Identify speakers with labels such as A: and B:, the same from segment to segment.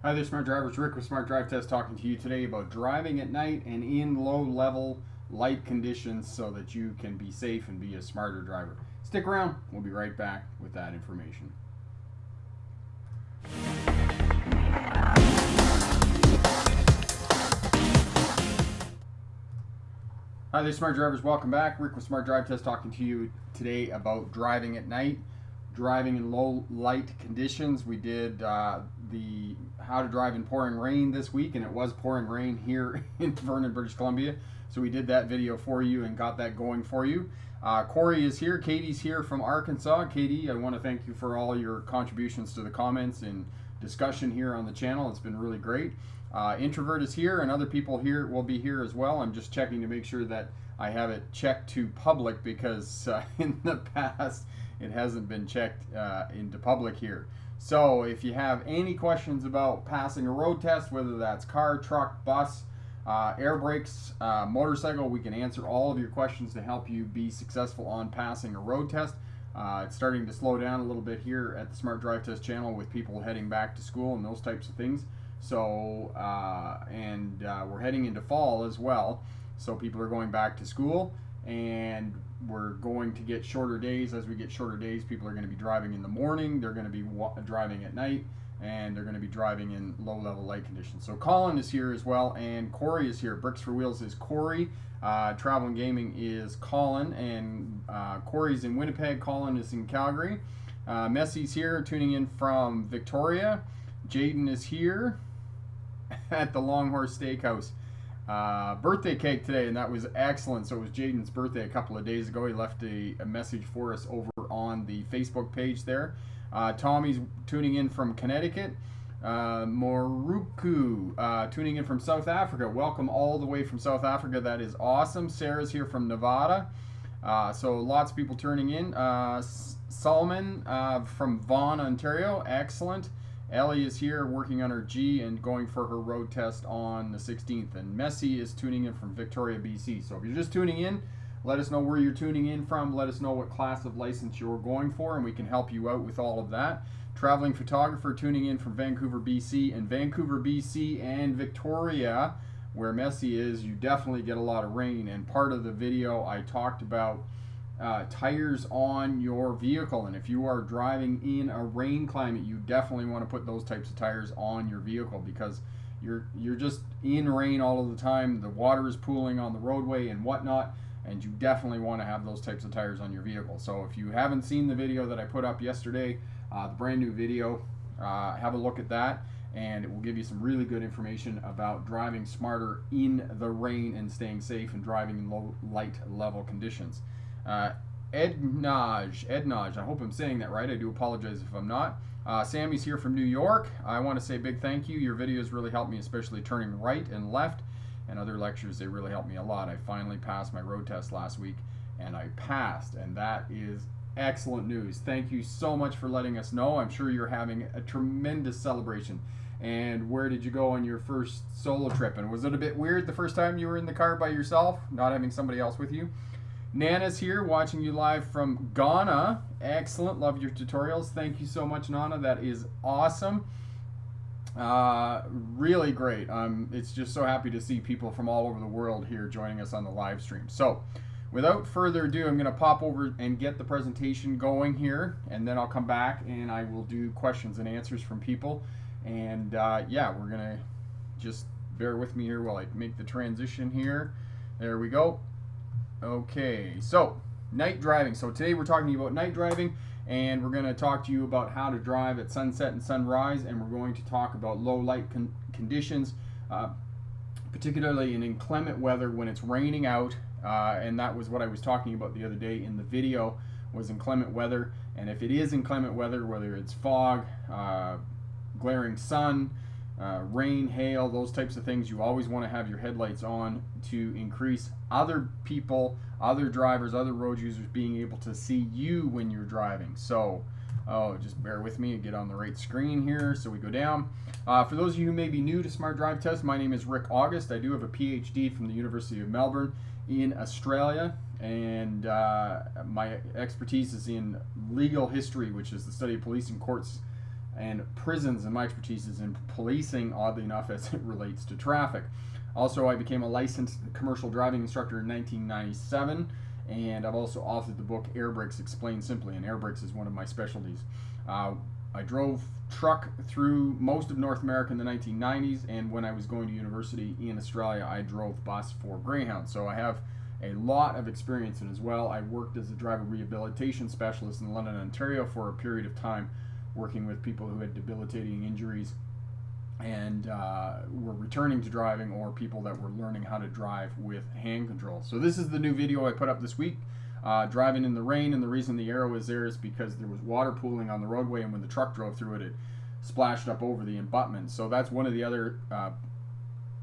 A: Hi there, Smart Drivers. Rick with Smart Drive Test talking to you today about driving at night and in low-level light conditions so that you can be safe and be a smarter driver. Stick around. We'll be right back with that information. Hi there, Smart Drivers. Welcome back. Rick with Smart Drive Test talking to you today about driving at night, driving in low light conditions. We did the how to drive in pouring rain this week, and it was pouring rain here in Vernon, British Columbia. So we did that video for you and got that going for you. Corey is here. Katie's here from Arkansas. Katie, I want to thank you for all your contributions to the comments and discussion here on the channel. It's been really great. Introvert is here, and other people here will be here as well. I'm just checking to make sure that I have it checked to public because in the past it hasn't been checked into public here. So if you have any questions about passing a road test, whether that's car, truck, bus, air brakes, motorcycle, we can answer all of your questions to help you be successful on passing a road test. It's starting to slow down a little bit here at the Smart Drive Test channel with people heading back to school and those types of things. So, we're heading into fall as well. So people are going back to school, and we're going to get shorter days. As we get shorter days, people are going to be driving in the morning, they're going to be driving at night, and they're going to be driving in low-level light conditions. So Colin is here as well, and Corey is here. Bricks for Wheels is Corey. Travel and Gaming is Colin, and Corey's in Winnipeg. Colin is in Calgary. Messi's here, tuning in from Victoria. Jaden is here at the Longhorse Steakhouse. Birthday cake today, and that was excellent. So it was Jaden's birthday a couple of days ago. He left a message for us over on the Facebook page there. Tommy's tuning in from Connecticut. Moruku tuning in from South Africa. Welcome all the way from South Africa. That is awesome. Sarah's here from Nevada. So lots of people turning in. Solomon from Vaughan, Ontario. Excellent. Ellie is here working on her G and going for her road test on the 16th. And Messi is tuning in from Victoria, BC. So if you're just tuning in, let us know where you're tuning in from. Let us know what class of license you're going for, and we can help you out with all of that. Traveling photographer tuning in from Vancouver, BC. And Vancouver, BC and Victoria, where Messi is, you definitely get a lot of rain. And part of the video I talked about tires on your vehicle, and if you are driving in a rain climate, you definitely want to put those types of tires on your vehicle because you're just in rain all of the time. The water is pooling on the roadway and whatnot, and you definitely want to have those types of tires on your vehicle. So if you haven't seen the video that I put up yesterday, the brand new video, have a look at that, and it will give you some really good information about driving smarter in the rain and staying safe and driving in low light level conditions. Ednaj, I hope I'm saying that right. I do apologize if I'm not. Sammy's here from New York. I want to say a big thank you. Your videos really helped me, especially turning right and left, and other lectures. They really helped me a lot. I finally passed my road test last week, and I passed, and that is excellent news. Thank you so much for letting us know. I'm sure you're having a tremendous celebration. And where did you go on your first solo trip? And was it a bit weird the first time you were in the car by yourself, not having somebody else with you? Nana's here watching you live from Ghana. Excellent. Love your tutorials. Thank you so much, Nana. That is awesome. Really great. It's just so happy to see people from all over the world here joining us on the live stream. So without further ado, I'm going to pop over and get the presentation going here, and then I'll come back and I will do questions and answers from people. And yeah, we're going to just bear with me here while I make the transition here. There we go. Okay, so night driving. So today we're talking about night driving, and we're going to talk to you about how to drive at sunset and sunrise, and we're going to talk about low light conditions, particularly in inclement weather when it's raining out, and that was what I was talking about the other day in the video, was inclement weather. And if it is inclement weather, whether it's fog, glaring sun, rain, hail, those types of things, you always want to have your headlights on to increase other people, other drivers, other road users being able to see you when you're driving. So, just bear with me and get on the right screen here. So we go down. For those of you who may be new to Smart Drive Test, my name is Rick August. I do have a PhD from the University of Melbourne in Australia, and my expertise is in legal history, which is the study of police and courts and prisons, and my expertise is in policing, oddly enough, as it relates to traffic. Also, I became a licensed commercial driving instructor in 1997, and I've also authored the book Air Brakes Explained Simply, and air brakes is one of my specialties. I drove truck through most of North America in the 1990s, and when I was going to university in Australia, I drove bus for Greyhound. So I have a lot of experience in it as well. I worked as a driver rehabilitation specialist in London, Ontario for a period of time, working with people who had debilitating injuries and were returning to driving, or people that were learning how to drive with hand control. So this is the new video I put up this week. Driving in the rain, and the reason the arrow is there is because there was water pooling on the roadway, and when the truck drove through it, it splashed up over the abutment. So that's one of the other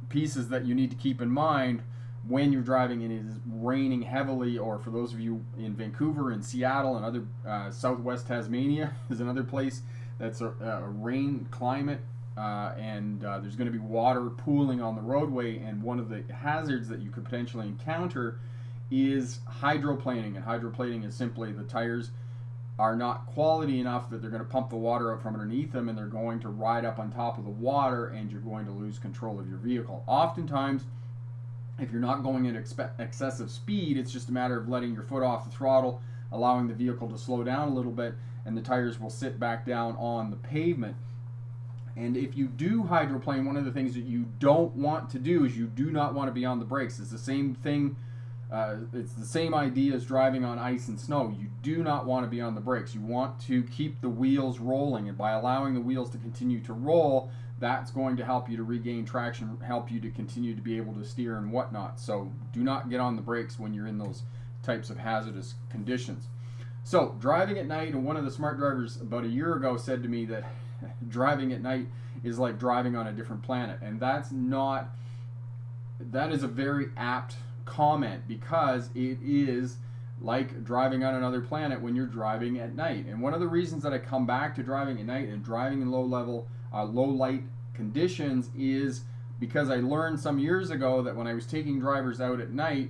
A: pieces that you need to keep in mind when you're driving and it is raining heavily, or for those of you in Vancouver and Seattle and other southwest Tasmania is another place that's a rain climate, and there's going to be water pooling on the roadway, and one of the hazards that you could potentially encounter is hydroplaning. And hydroplaning is simply the tires are not quality enough that they're going to pump the water up from underneath them, and they're going to ride up on top of the water, and you're going to lose control of your vehicle. Oftentimes, if you're not going at excessive speed, it's just a matter of letting your foot off the throttle, allowing the vehicle to slow down a little bit, and the tires will sit back down on the pavement. And if you do hydroplane, one of the things that you don't want to do is you do not want to be on the brakes. It's the same thing. It's the same idea as driving on ice and snow. You do not want to be on the brakes. You want to keep the wheels rolling, and by allowing the wheels to continue to roll, that's going to help you to regain traction, help you to continue to be able to steer and whatnot. So do not get on the brakes when you're in those types of hazardous conditions. So driving at night, and one of the smart drivers about a year ago said to me that driving at night is like driving on a different planet, and that is a very apt comment, because it is like driving on another planet when you're driving at night. And one of the reasons that I come back to driving at night and driving in low light conditions is because I learned some years ago that when I was taking drivers out at night,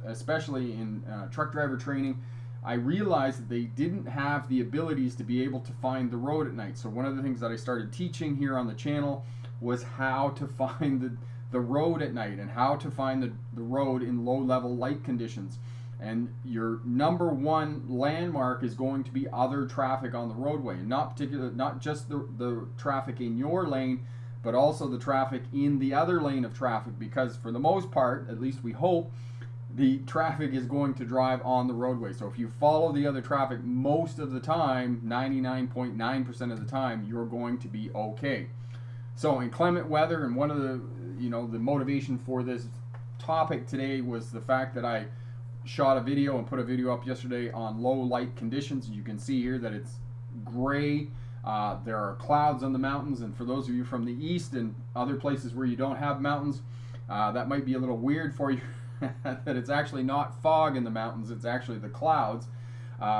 A: especially in truck driver training, I realized that they didn't have the abilities to be able to find the road at night. So one of the things that I started teaching here on the channel was how to find the road at night, and how to find the road in low-level light conditions. And your number one landmark is going to be other traffic on the roadway, and not just the traffic in your lane, but also the traffic in the other lane of traffic, because for the most part, at least we hope, the traffic is going to drive on the roadway. So if you follow the other traffic most of the time, 99.9% of the time, you're going to be okay. So in inclement weather, and one of the motivation for this topic today was the fact that I shot a video and put a video up yesterday on low light conditions. You can see here that it's gray. There are clouds on the mountains, and for those of you from the east and other places where you don't have mountains, that might be a little weird for you that it's actually not fog in the mountains, it's actually the clouds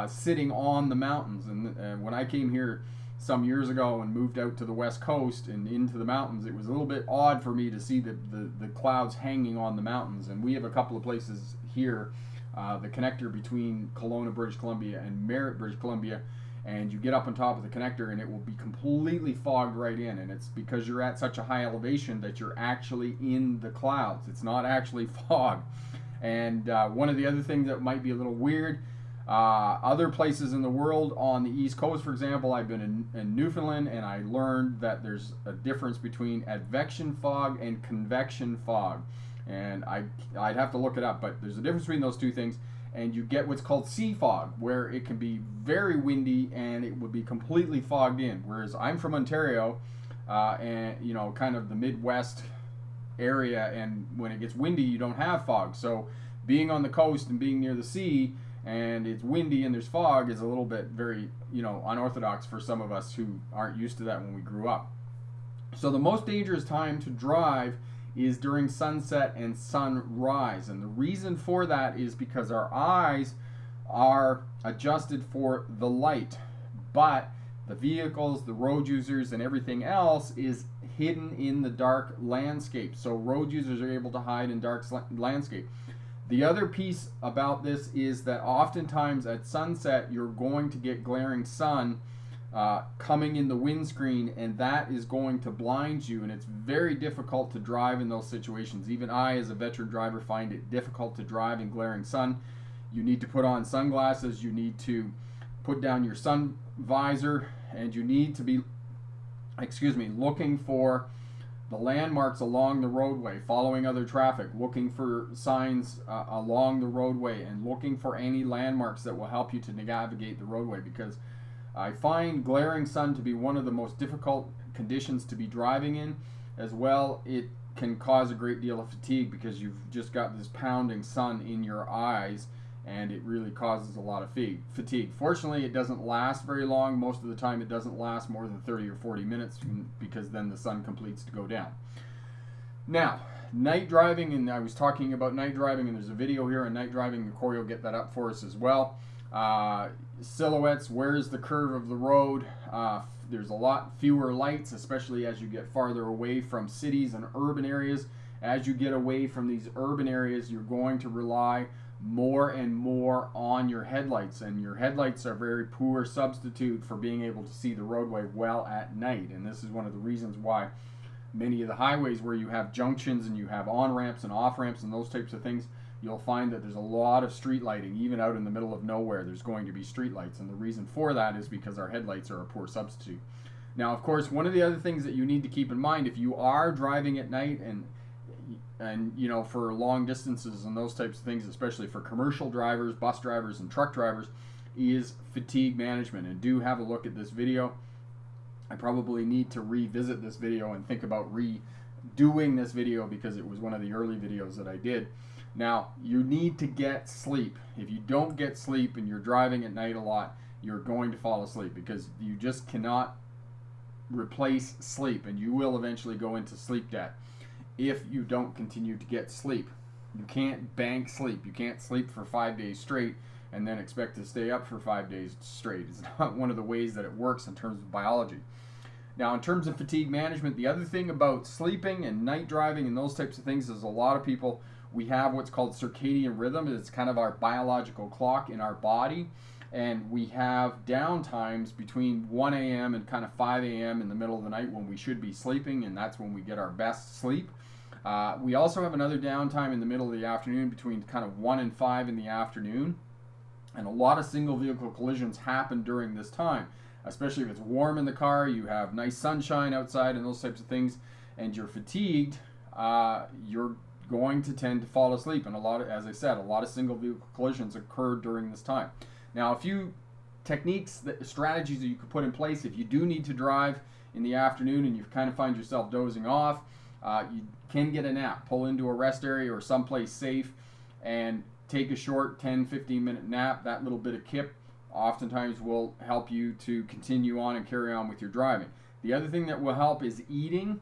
A: sitting on the mountains. And when I came here some years ago and moved out to the west coast and into the mountains, it was a little bit odd for me to see the clouds hanging on the mountains. And we have a couple of places here, the connector between Kelowna, British Columbia and Merritt, British Columbia, and you get up on top of the connector and it will be completely fogged right in, and it's because you're at such a high elevation that you're actually in the clouds. It's not actually fog. And one of the other things that might be a little weird, other places in the world, on the East Coast, for example, I've been in Newfoundland, and I learned that there's a difference between advection fog and convection fog. And I'd have to look it up, but there's a difference between those two things. And you get what's called sea fog, where it can be very windy and it would be completely fogged in. Whereas I'm from Ontario, and kind of the Midwest area, and when it gets windy, you don't have fog. So being on the coast and being near the sea, and it's windy and there's fog, is a little bit very, unorthodox for some of us who aren't used to that when we grew up. So the most dangerous time to drive is during sunset and sunrise, and the reason for that is because our eyes are adjusted for the light, but the vehicles, the road users, and everything else is hidden in the dark landscape. So road users are able to hide in dark landscape. The other piece about this is that oftentimes at sunset you're going to get glaring sun coming in the windscreen, and that is going to blind you, and it's very difficult to drive in those situations. Even I, as a veteran driver, find it difficult to drive in glaring sun. You need to put on sunglasses, you need to put down your sun visor, and you need to be, looking for the landmarks along the roadway, following other traffic, looking for signs along the roadway, and looking for any landmarks that will help you to navigate the roadway, because I find glaring sun to be one of the most difficult conditions to be driving in. As well, it can cause a great deal of fatigue because you've just got this pounding sun in your eyes, and it really causes a lot of fatigue. Fortunately, it doesn't last very long. Most of the time it doesn't last more than 30 or 40 minutes, because then the sun completes to go down. Now, night driving, and I was talking about night driving, and there's a video here on night driving, and Corey will get that up for us as well. Silhouettes, where's the curve of the road? There's a lot fewer lights, especially as you get farther away from cities and urban areas. As you get away from these urban areas, you're going to rely more and more on your headlights, and your headlights are a very poor substitute for being able to see the roadway well at night. And this is one of the reasons why many of the highways where you have junctions and you have on-ramps and off-ramps and those types of things, you'll find that there's a lot of street lighting. Even out in the middle of nowhere, there's going to be street lights, and the reason for that is because our headlights are a poor substitute. Now, of course, one of the other things that you need to keep in mind if you are driving at night and for long distances and those types of things, especially for commercial drivers, bus drivers, and truck drivers, is fatigue management. And do have a look at this video. I probably need to revisit this video and think about redoing this video, because it was one of the early videos that I did. Now, you need to get sleep. If you don't get sleep and you're driving at night a lot, you're going to fall asleep, because you just cannot replace sleep, and you will eventually go into sleep debt if you don't continue to get sleep. You can't bank sleep. You can't sleep for 5 days straight and then expect to stay up for 5 days straight. It's not one of the ways that it works in terms of biology. Now, in terms of fatigue management, the other thing about sleeping and night driving and those types of things is a lot of people, we have what's called circadian rhythm. It's kind of our biological clock in our body. And we have down times between 1 a.m. and kind of 5 a.m. in the middle of the night when we should be sleeping, and that's when we get our best sleep. We also have another downtime in the middle of the afternoon between kind of 1 and 5 in the afternoon. And a lot of single vehicle collisions happen during this time, especially if it's warm in the car, you have nice sunshine outside and those types of things, and you're fatigued, you're going to tend to fall asleep. And as I said, a lot of single vehicle collisions occur during this time. Now, a few techniques, strategies that you could put in place if you do need to drive in the afternoon and you kind of find yourself dozing off. You can get a nap. Pull into a rest area or someplace safe and take a short 10-15 minute nap. That little bit of kip oftentimes will help you to continue on and carry on with your driving. The other thing that will help is eating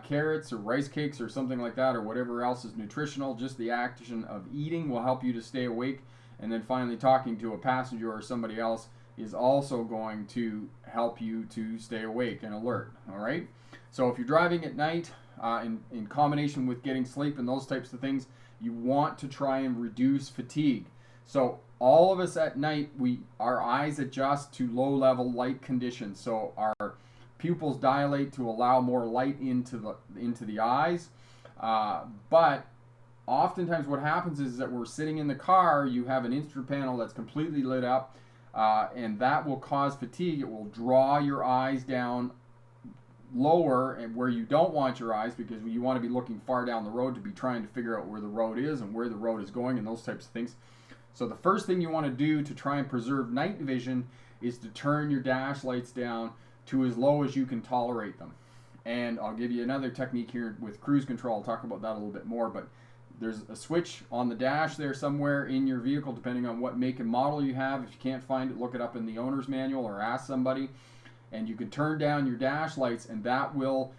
A: carrots or rice cakes or something like that, or whatever else is nutritional. Just the action of eating will help you to stay awake. And then finally, talking to a passenger or somebody else is also going to help you to stay awake and alert. All right. So if you're driving at night, in combination with getting sleep and those types of things, you want to try and reduce fatigue. So all of us at night, our eyes adjust to low-level light conditions. So our pupils dilate to allow more light into the eyes. But oftentimes what happens is that we're sitting in the car, you have an instrument panel that's completely lit up, and that will cause fatigue. It will draw your eyes down lower and where you don't want your eyes, because you want to be looking far down the road to be trying to figure out where the road is and where the road is going and those types of things. So the first thing you want to do to try and preserve night vision is to turn your dash lights down to as low as you can tolerate them. And I'll give you another technique here with cruise control. I'll talk about that a little bit more, but there's a switch on the dash there somewhere in your vehicle, depending on what make and model you have. If you can't find it, look it up in the owner's manual or ask somebody. And you can turn down your dash lights, and that will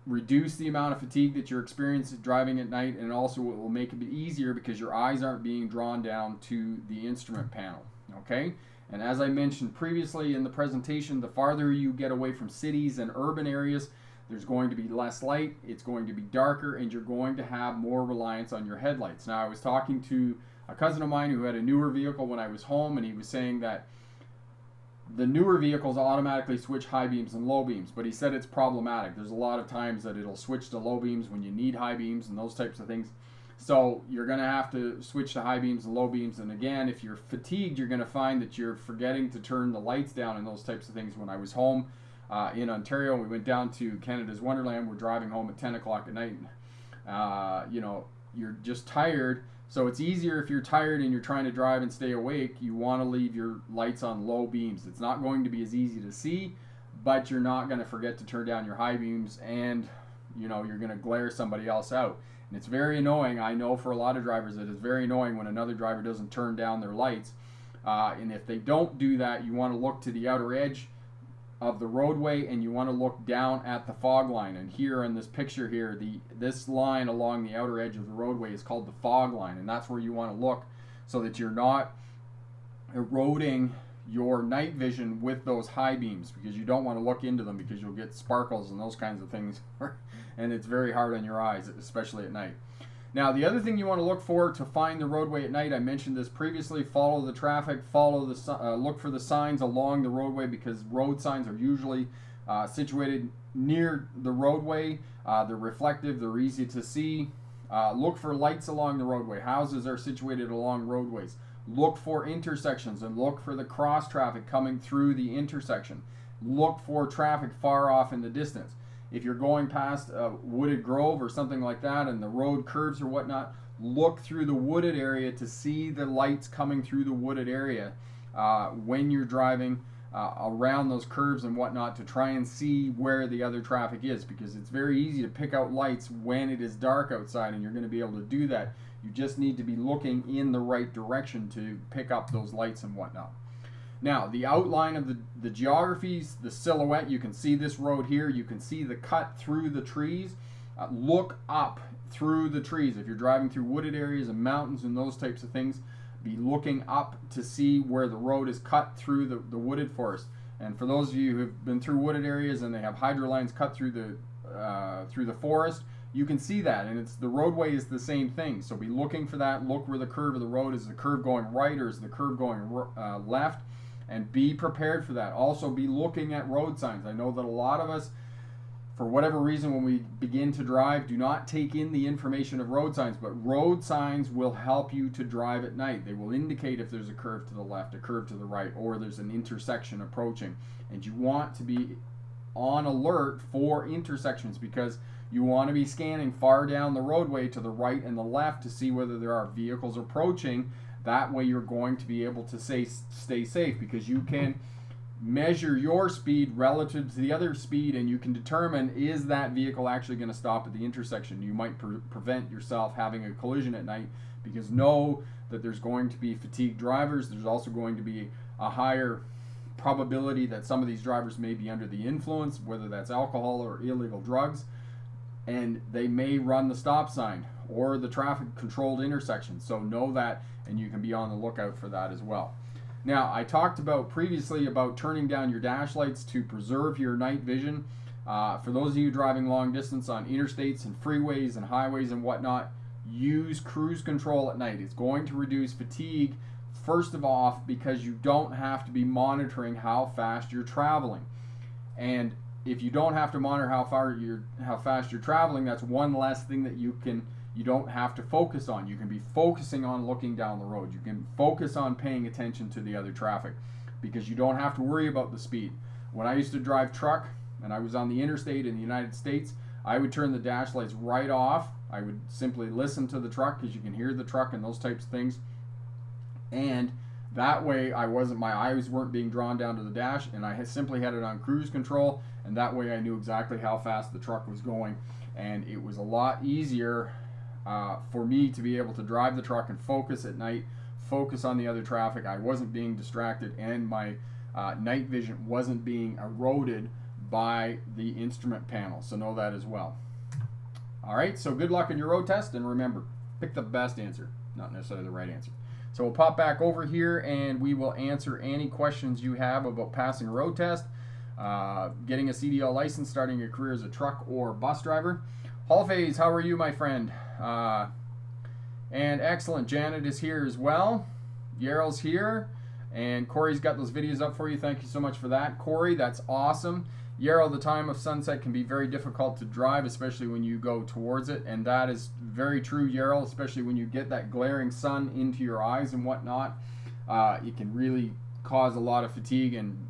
A: reduce the amount of fatigue that you're experiencing driving at night, and also it will make it a bit easier because your eyes aren't being drawn down to the instrument panel. Okay? And as I mentioned previously in the presentation, the farther you get away from cities and urban areas, there's going to be less light, it's going to be darker, and you're going to have more reliance on your headlights. Now, I was talking to a cousin of mine who had a newer vehicle when I was home, and he was saying that The newer vehicles automatically switch high beams and low beams, but he said it's problematic. There's a lot of times that it'll switch to low beams when you need high beams and those types of things. So you're going to have to switch to high beams and low beams. And again, if you're fatigued, you're going to find that you're forgetting to turn the lights down and those types of things. When I was home in Ontario, we went down to Canada's Wonderland. We're driving home at 10 o'clock at night. You know, you're just tired. So it's easier if you're tired and you're trying to drive and stay awake, you want to leave your lights on low beams. It's not going to be as easy to see, but you're not going to forget to turn down your high beams, and you know, you're going to glare somebody else out. And it's very annoying. I know for a lot of drivers it is very annoying when another driver doesn't turn down their lights. And if they don't do that, you want to look to the outer edge of the roadway, and you want to look down at the fog line. And here in this picture here, this line along the outer edge of the roadway is called the fog line, and that's where you want to look so that you're not eroding your night vision with those high beams, because you don't want to look into them because you'll get sparkles and those kinds of things and it's very hard on your eyes, especially at night. Now, the other thing you want to look for to find the roadway at night, I mentioned this previously, follow the traffic, look for the signs along the roadway, because road signs are usually situated near the roadway. They're reflective, they're easy to see. Look for lights along the roadway. Houses are situated along roadways. Look for intersections and look for the cross traffic coming through the intersection. Look for traffic far off in the distance. If you're going past a wooded grove or something like that and the road curves or whatnot, look through the wooded area to see the lights coming through the wooded area when you're driving around those curves and whatnot, to try and see where the other traffic is, because it's very easy to pick out lights when it is dark outside, and you're going to be able to do that. You just need to be looking in the right direction to pick up those lights and whatnot. Now, the outline of the geographies, the silhouette, you can see this road here. You can see the cut through the trees. Look up through the trees. If you're driving through wooded areas and mountains and those types of things, be looking up to see where the road is cut through the wooded forest. And for those of you who have been through wooded areas and they have hydro lines cut through the forest, you can see that, and the roadway is the same thing. So be looking for that. Look where the curve of the road is. The curve going right or is the curve going left? And be prepared for that. Also, be looking at road signs. I know that a lot of us, for whatever reason, when we begin to drive, do not take in the information of road signs, but road signs will help you to drive at night. They will indicate if there's a curve to the left, a curve to the right, or there's an intersection approaching. And you want to be on alert for intersections, because you want to be scanning far down the roadway to the right and the left to see whether there are vehicles approaching. That way you're going to be able to stay safe, because you can measure your speed relative to the other speed, and you can determine, is that vehicle actually going to stop at the intersection. You might prevent yourself having a collision at night, because know that there's going to be fatigued drivers. There's also going to be a higher probability that some of these drivers may be under the influence, whether that's alcohol or illegal drugs, and they may run the stop sign or the traffic controlled intersection. So know that, and you can be on the lookout for that as well. Now, I talked previously about turning down your dash lights to preserve your night vision. For those of you driving long distance on interstates and freeways and highways and whatnot, use cruise control at night. It's going to reduce fatigue, first of all, because you don't have to be monitoring how fast you're traveling. And if you don't have to monitor how fast you're traveling, that's one less thing that you don't have to focus on. You can be focusing on looking down the road. You can focus on paying attention to the other traffic, because you don't have to worry about the speed. When I used to drive truck and I was on the interstate in the United States, I would turn the dash lights right off. I would simply listen to the truck, because you can hear the truck and those types of things. And that way my eyes weren't being drawn down to the dash, and I simply had it on cruise control, and that way I knew exactly how fast the truck was going. And it was a lot easier for me to be able to drive the truck and focus at night, focus on the other traffic. I wasn't being distracted, and my night vision wasn't being eroded by the instrument panel. So know that as well. All right, so good luck in your road test, and remember, pick the best answer, not necessarily the right answer. So we'll pop back over here and we will answer any questions you have about passing a road test, getting a CDL license, starting your career as a truck or bus driver. Hallface, how are you, my friend? And excellent. Janet is here as well. Yarrow's here. And Corey's got those videos up for you. Thank you so much for that, Corey. That's awesome. Yarrow, the time of sunset can be very difficult to drive, especially when you go towards it, and that is very true, Yarrow, especially when you get that glaring sun into your eyes and whatnot. It can really cause a lot of fatigue and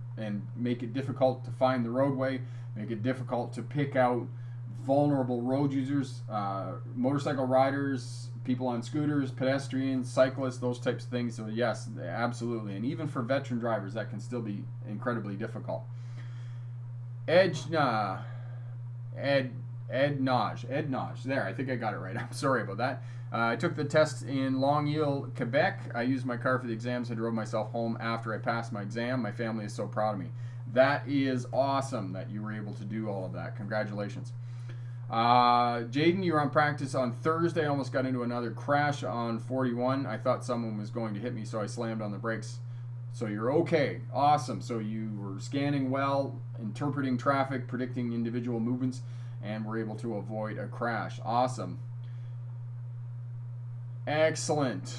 A: make it difficult to find the roadway, make it difficult to pick out vulnerable road users, motorcycle riders, people on scooters, pedestrians, cyclists, those types of things. So yes, absolutely. And even for veteran drivers, that can still be incredibly difficult. Ednaj. There, I think I got it right. I'm sorry about that. I took the test in Longueuil, Quebec. I used my car for the exams and drove myself home after I passed my exam. My family is so proud of me. That is awesome that you were able to do all of that. Congratulations. Jaden, you were on practice on Thursday. I almost got into another crash on 41. I thought someone was going to hit me, so I slammed on the brakes. So you're okay. Awesome. So you were scanning well, interpreting traffic, predicting individual movements, and were able to avoid a crash. Awesome. Excellent.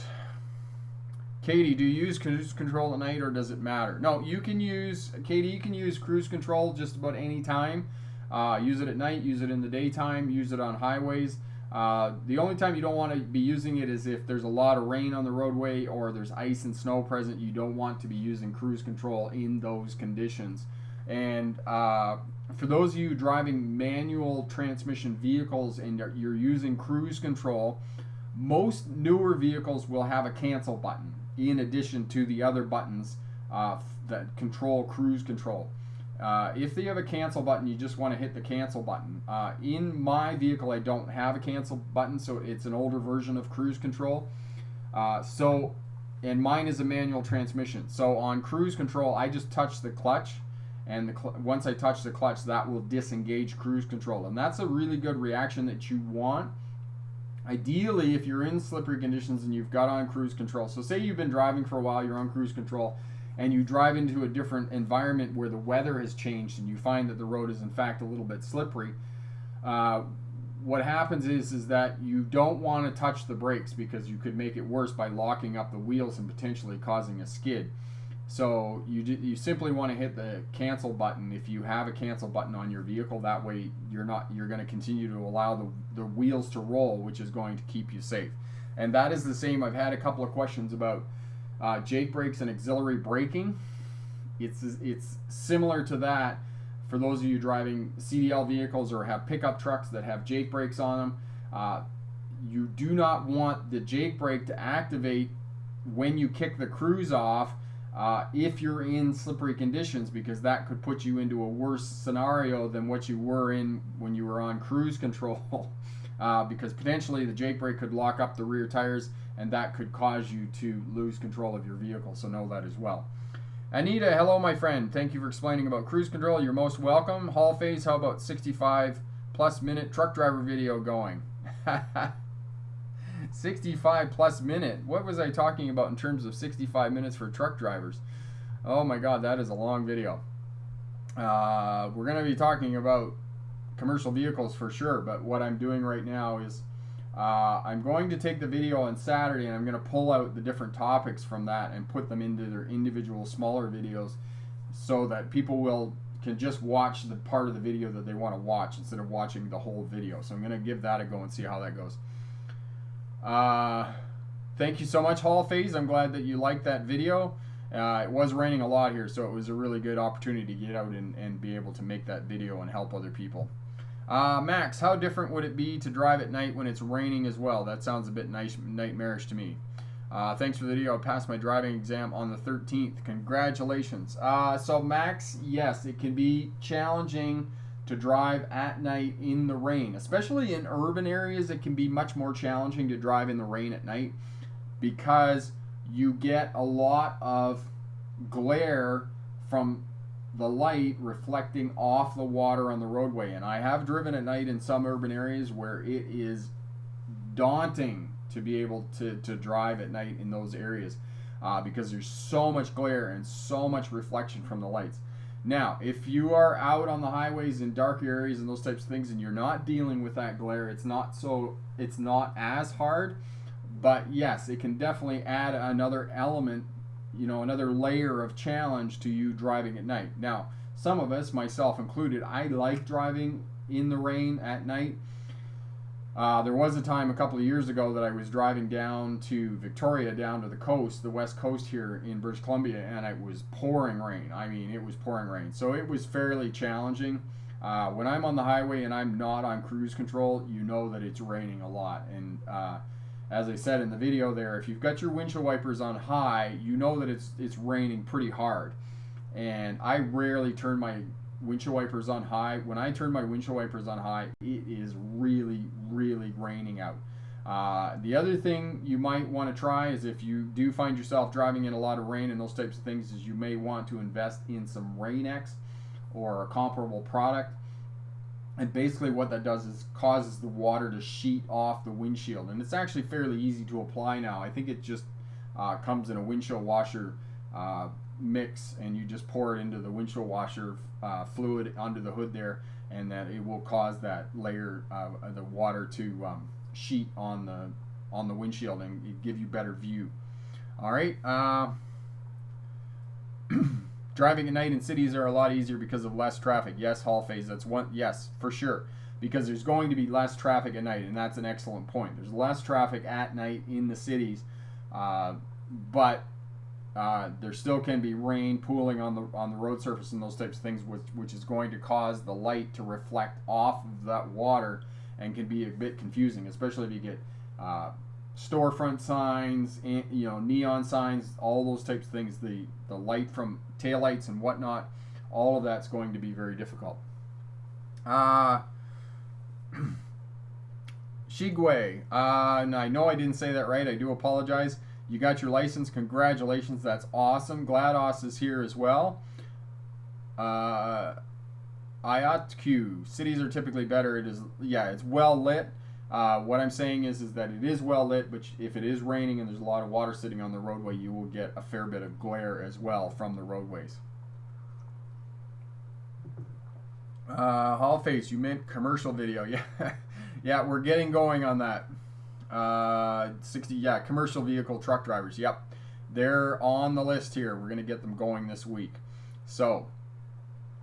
A: Katie, do you use cruise control at night or does it matter? No, you can use, Katie, you can use cruise control just about any time. Use it at night, use it in the daytime, use it on highways. The only time you don't want to be using it is if there's a lot of rain on the roadway or there's ice and snow present. You don't want to be using cruise control in those conditions. And for those of you driving manual transmission vehicles and you're using cruise control, most newer vehicles will have a cancel button in addition to the other buttons that control cruise control. If they have a cancel button, you just want to hit the cancel button. In my vehicle, I don't have a cancel button, so it's an older version of cruise control. And mine is a manual transmission. So on cruise control, I just touch the clutch, and once I touch the clutch, that will disengage cruise control. And that's a really good reaction that you want. Ideally, if you're in slippery conditions and you've got on cruise control, so say you've been driving for a while, you're on cruise control, and you drive into a different environment where the weather has changed and you find that the road is in fact a little bit slippery, what happens is that you don't want to touch the brakes because you could make it worse by locking up the wheels and potentially causing a skid. So you simply want to hit the cancel button if you have a cancel button on your vehicle. That way you're going to continue to allow the wheels to roll, which is going to keep you safe. And that is the same. I've had a couple of questions about Jake brakes and auxiliary braking. It's similar to that for those of you driving CDL vehicles or have pickup trucks that have Jake brakes on them. You do not want the Jake brake to activate when you kick the cruise off if you're in slippery conditions, because that could put you into a worse scenario than what you were in when you were on cruise control. Because potentially the Jake brake could lock up the rear tires and that could cause you to lose control of your vehicle, so know that as well. Anita, hello my friend. Thank you for explaining about cruise control. You're most welcome. Hall Phase, how about 65 plus minute truck driver video going? 65 plus minute. What was I talking about in terms of 65 minutes for truck drivers? Oh my god, that is a long video. We're going to be talking about commercial vehicles for sure, but what I'm doing right now is I'm going to take the video on Saturday and I'm going to pull out the different topics from that and put them into their individual smaller videos so that people can just watch the part of the video that they want to watch instead of watching the whole video. So I'm going to give that a go and see how that goes. Thank you so much, Hall Phase. I'm glad that you liked that video. It was raining a lot here, so it was a really good opportunity to get out and be able to make that video and help other people. Max, how different would it be to drive at night when it's raining as well? That sounds a bit nightmarish to me. Thanks for the video. I passed my driving exam on the 13th. Congratulations. So Max, yes, it can be challenging to drive at night in the rain, especially in urban areas. It can be much more challenging to drive in the rain at night because you get a lot of glare from the light reflecting off the water on the roadway. And I have driven at night in some urban areas where it is daunting to be able to drive at night in those areas because there's so much glare and so much reflection from the lights. Now, if you are out on the highways in dark areas and those types of things and you're not dealing with that glare, it's not as hard, but yes, it can definitely add another element another layer of challenge to you driving at night. Now, some of us, myself included, I like driving in the rain at night. There was a time a couple of years ago that I was driving down to Victoria, down to the coast, the west coast here in British Columbia, and it was pouring rain. I mean, it was pouring rain. So it was fairly challenging. When I'm on the highway and I'm not on cruise control, you know that it's raining a lot. And as I said in the video there, if you've got your windshield wipers on high, you know that it's raining pretty hard. And I rarely turn my windshield wipers on high. When I turn my windshield wipers on high, it is really, really raining out. The other thing you might want to try is, if you do find yourself driving in a lot of rain and those types of things, is you may want to invest in some Rain-X or a comparable product. And basically what that does is causes the water to sheet off the windshield. And it's actually fairly easy to apply now. I think it just comes in a windshield washer mix, and you just pour it into the windshield washer fluid under the hood there, and that it will cause that layer of the water to sheet on the windshield and give you better view. All right. Driving at night in cities are a lot easier because of less traffic. Yes, Hall Phase, that's one. Yes, for sure, because there's going to be less traffic at night, and that's an excellent point. There's less traffic at night in the cities, but there still can be rain pooling on the road surface and those types of things, which is going to cause the light to reflect off of that water, and can be a bit confusing, especially if you get storefront signs, and, neon signs, all those types of things. The light from taillights and whatnot, all of that's going to be very difficult. Shigwe, and I know I didn't say that right. I do apologize. You got your license. Congratulations. That's awesome. GLaDOS is here as well. IATQ. Cities are typically better. It is, yeah, it's well lit. What I'm saying is that it is well lit, but if it is raining and there's a lot of water sitting on the roadway, you will get a fair bit of glare as well from the roadways. Hall Face, you meant commercial video. Yeah, yeah, we're getting going on that. 60, yeah, commercial vehicle truck drivers. Yep, they're on the list here. We're going to get them going this week. So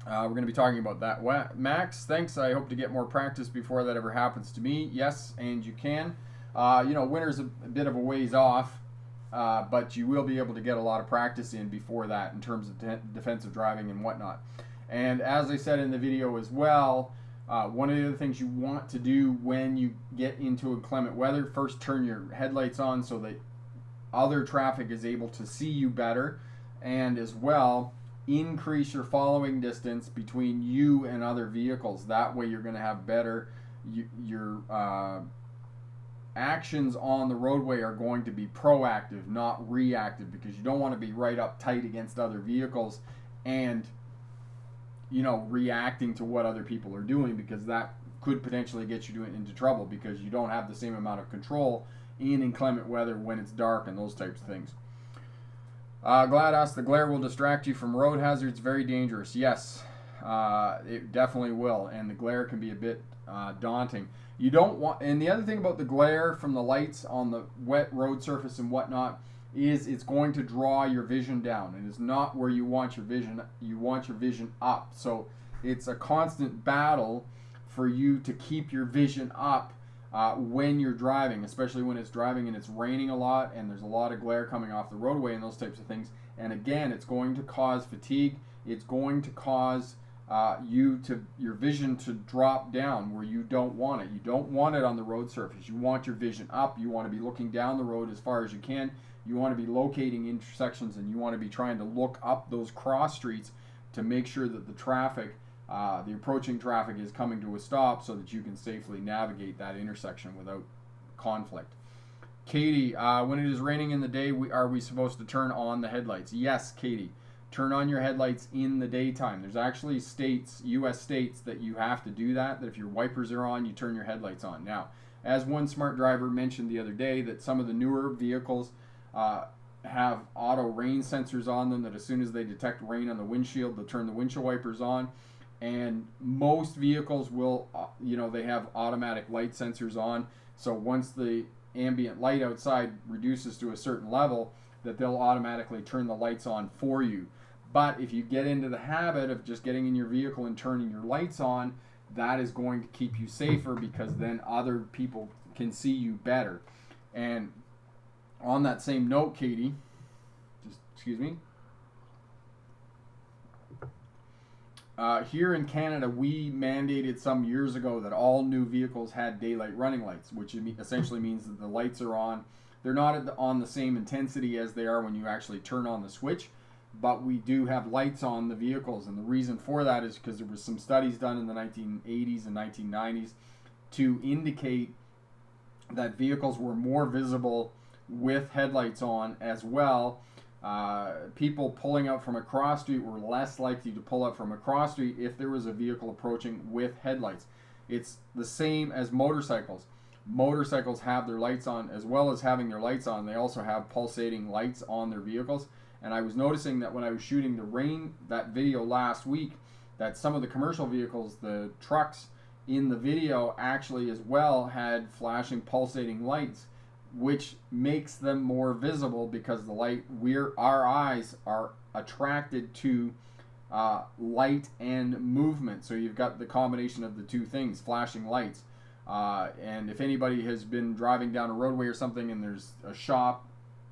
A: we're going to be talking about that. Max, thanks. I hope to get more practice before that ever happens to me. Yes, and you can. Winter's a bit of a ways off, but you will be able to get a lot of practice in before that in terms of defensive driving and whatnot. And as I said in the video as well, one of the other things you want to do when you get into inclement weather, first turn your headlights on so that other traffic is able to see you better, and as well increase your following distance between you and other vehicles. That way you're going to have better, your actions on the roadway are going to be proactive, not reactive, because you don't want to be right up tight against other vehicles and reacting to what other people are doing, because that could potentially get you into trouble, because you don't have the same amount of control in inclement weather when it's dark and those types of things. GLaDOS, the glare will distract you from road hazards. Very dangerous. Yes, it definitely will, and the glare can be a bit daunting. You don't want, and the other thing about the glare from the lights on the wet road surface and whatnot is it's going to draw your vision down. It is not where you want your vision. You want your vision up. So it's a constant battle for you to keep your vision up when you're driving, especially when it's driving and it's raining a lot and there's a lot of glare coming off the roadway and those types of things. And again, it's going to cause fatigue. It's going to cause your vision to drop down where you don't want it. You don't want it on the road surface. You want your vision up. You want to be looking down the road as far as you can. You want to be locating intersections, and you want to be trying to look up those cross streets to make sure that the traffic, the approaching traffic, is coming to a stop so that you can safely navigate that intersection without conflict. Katie, when it is raining in the day, are we supposed to turn on the headlights? Yes, Katie. Turn on your headlights in the daytime. There's actually states, U.S. states, that you have to do that if your wipers are on, you turn your headlights on. Now, as one smart driver mentioned the other day, that some of the newer vehicles have auto rain sensors on them, that as soon as they detect rain on the windshield, they'll turn the windshield wipers on. And most vehicles will, they have automatic light sensors on. So once the ambient light outside reduces to a certain level, that they'll automatically turn the lights on for you. But if you get into the habit of just getting in your vehicle and turning your lights on, that is going to keep you safer, because then other people can see you better. And on that same note, Katie, just excuse me. Here in Canada, we mandated some years ago that all new vehicles had daylight running lights, which essentially means that the lights are on. They're not on the same intensity as they are when you actually turn on the switch, but we do have lights on the vehicles. And the reason for that is because there was some studies done in the 1980s and 1990s to indicate that vehicles were more visible with headlights on as well. People pulling out from a cross street were less likely to pull out from a cross street if there was a vehicle approaching with headlights. It's the same as motorcycles. Motorcycles have their lights on. As well as having their lights on, they also have pulsating lights on their vehicles. And I was noticing that when I was shooting that video last week, that some of the commercial vehicles, the trucks in the video, actually as well had flashing pulsating lights, which makes them more visible, because the light, our eyes are attracted to light and movement. So you've got the combination of the two things, flashing lights. And if anybody has been driving down a roadway or something and there's a shop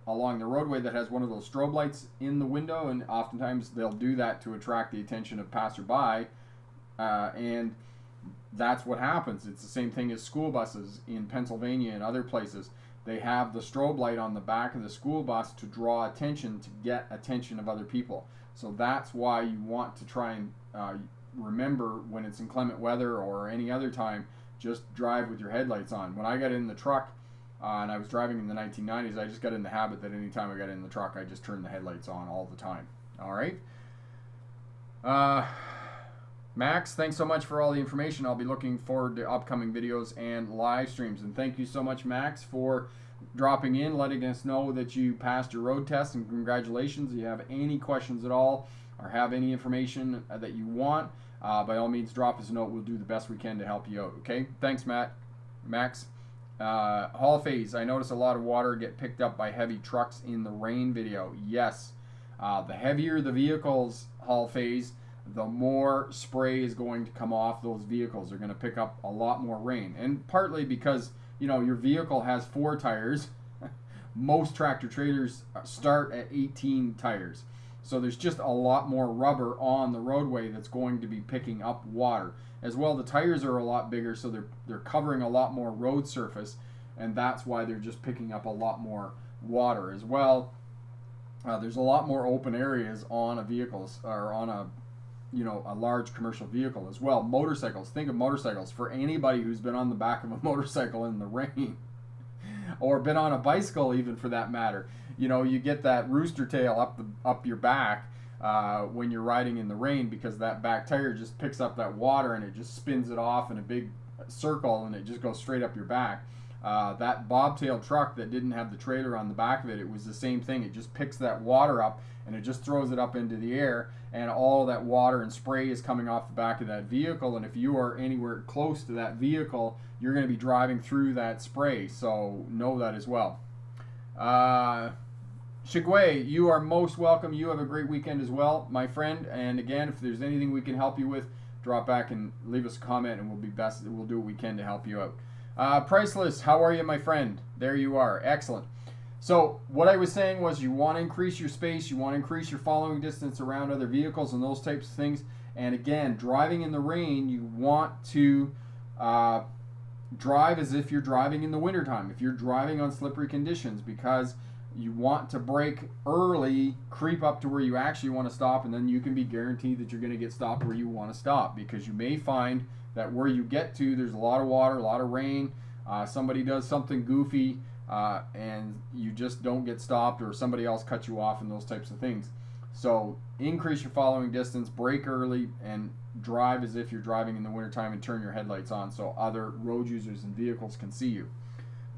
A: along the roadway that has one of those strobe lights in the window, and oftentimes they'll do that to attract the attention of passerby, and that's what happens. It's the same thing as school buses in Pennsylvania and other places. They have the strobe light on the back of the school bus to draw attention, to get attention of other people. So that's why you want to try and remember, when it's inclement weather or any other time, just drive with your headlights on. When I got in the truck and I was driving in the 1990s, I just got in the habit that anytime I got in the truck, I just turned the headlights on all the time. All right. Max, thanks so much for all the information. I'll be looking forward to upcoming videos and live streams. And thank you so much, Max, for dropping in, letting us know that you passed your road test, and congratulations. If you have any questions at all or have any information that you want, by all means, drop us a note. We'll do the best we can to help you out. Okay? Thanks, Max. Hall phase. I notice a lot of water get picked up by heavy trucks in the rain video. Yes. The heavier the vehicles, Hall phase, the more spray is going to come off those vehicles. They're going to pick up a lot more rain. And partly because, your vehicle has 4 tires. Most tractor trailers start at 18 tires. So there's just a lot more rubber on the roadway that's going to be picking up water. As well, the tires are a lot bigger, so they're covering a lot more road surface, and that's why they're just picking up a lot more water. As well, there's a lot more open areas on a vehicle, or on a large commercial vehicle as well. Motorcycles, think of motorcycles. For anybody who's been on the back of a motorcycle in the rain, or been on a bicycle even for that matter, you get that rooster tail up your back when you're riding in the rain, because that back tire just picks up that water and it just spins it off in a big circle, and it just goes straight up your back. That bobtail truck that didn't have the trailer on the back of it, it was the same thing. It just picks that water up and it just throws it up into the air, and all that water and spray is coming off the back of that vehicle. And if you are anywhere close to that vehicle, you're going to be driving through that spray. So know that as well. Shigwe, you are most welcome. You have a great weekend as well, my friend. And again, if there's anything we can help you with, drop back and leave us a comment, and we'll do what we can to help you out. Priceless, how are you, my friend? There you are. Excellent. So what I was saying was, you want to increase your space, you want to increase your following distance around other vehicles and those types of things. And again, driving in the rain, you want to drive as if you're driving in the wintertime, if you're driving on slippery conditions, because you want to brake early, creep up to where you actually want to stop, and then you can be guaranteed that you're going to get stopped where you want to stop, because you may find that where you get to, there's a lot of water, a lot of rain, somebody does something goofy, and you just don't get stopped, or somebody else cuts you off, and those types of things. So increase your following distance, brake early, and drive as if you're driving in the wintertime, and turn your headlights on so other road users and vehicles can see you.